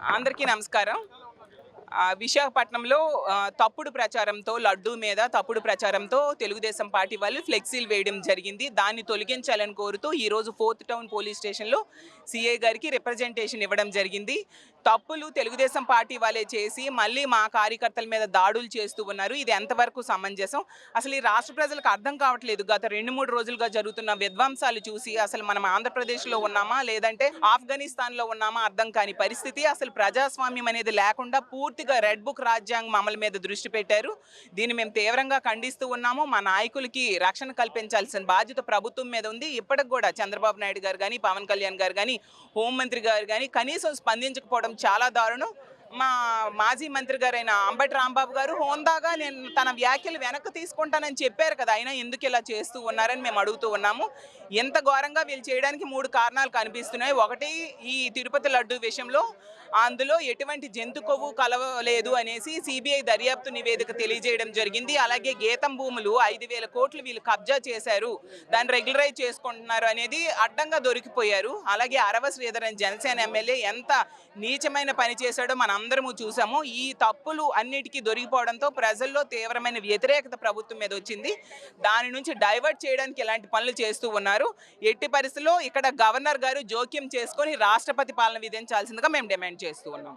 అందరికీ నమస్కారం. విశాఖపట్నంలో తప్పుడు ప్రచారంతో లడ్డూ మీద తప్పుడు ప్రచారంతో తెలుగుదేశం పార్టీ వాళ్ళు ఫ్లెక్సీలు వేయడం జరిగింది. దాన్ని తొలగించాలని కోరుతూ ఈరోజు ఫోర్త్ టౌన్ పోలీస్ స్టేషన్‌లో సీఐ గారికి రిప్రజెంటేషన్ ఇవ్వడం జరిగింది. తప్పులు తెలుగుదేశం పార్టీ వాళ్ళే చేసి మళ్ళీ మా కార్యకర్తల మీద దాడులు చేస్తూ ఉన్నారు. ఇది ఎంతవరకు సమంజసం? అసలు ఈ రాష్ట్ర ప్రజలకు అర్థం కావట్లేదు. గత 2, 3 రోజులుగా జరుగుతున్న విధ్వంసాలు చూసి అసలు మనం ఆంధ్రప్రదేశ్‌లో ఉన్నామా? లేదంటే ఆఫ్ఘనిస్తాన్‌లో ఉన్నామా? అర్థం కాని పరిస్థితి. అసలు ప్రజాస్వామ్యం అనేది లేకుండా పూర్తిగా రెడ్ బుక్ రాజ్యాంగం అమలు మీద దృష్టి పెట్టారు. దీన్ని మేము తీవ్రంగా ఖండిస్తూ ఉన్నాము. మా నాయకులకి రక్షణ కల్పించాల్సిన బాధ్యత ప్రభుత్వం మీద ఉంది. ఇప్పటికి కూడా చంద్రబాబు నాయుడు గారు కానీ, పవన్ కళ్యాణ్ గారు కానీ, హోంమంత్రి గారు కానీ కనీసం స్పందించకపోవడం చాలా దారుణం. మా మాజీ మంత్రి గారైన అంబటి రాంబాబు గారు హోందాగా నేను తన వ్యాఖ్యలు వెనక్కి తీసుకుంటానని చెప్పారు కదా, అయినా ఎందుకు ఇలా చేస్తూ ఉన్నారని మేము అడుగుతూ ఉన్నాము. ఎంత ఘోరంగా వీళ్ళు చేయడానికి 3 కారణాలు కనిపిస్తున్నాయి. ఒకటి, ఈ తిరుపతి లడ్డు విషయంలో అందులో ఎటువంటి జంతు కొవ్వు కలవలేదు అనేసి సిబిఐ దర్యాప్తు నివేదిక తెలియజేయడం జరిగింది. అలాగే గీతం భూములు 5,000 కోట్లు వీళ్ళు కబ్జా చేశారు, దాన్ని రెగ్యులరైజ్ చేసుకుంటున్నారు అనేది అడ్డంగా దొరికిపోయారు. అలాగే అరవ శ్రీధర్ అని జనసేన ఎమ్మెల్యే ఎంత నీచమైన పని చేశాడో మనందరము చూసాము. ఈ తప్పులు అన్నిటికీ దొరికిపోవడంతో ప్రజల్లో తీవ్రమైన వ్యతిరేకత ప్రభుత్వం మీద వచ్చింది. దాని నుంచి డైవర్ట్ చేయడానికి ఇలాంటి పనులు చేస్తూ ఉన్నారు. ఎట్టి పరిస్థితుల్లో ఇక్కడ గవర్నర్ గారు జోక్యం చేసుకొని రాష్ట్రపతి పాలన విధించాల్సిందిగా మేము డిమాండ్ చేస్తూ ఉన్నాం.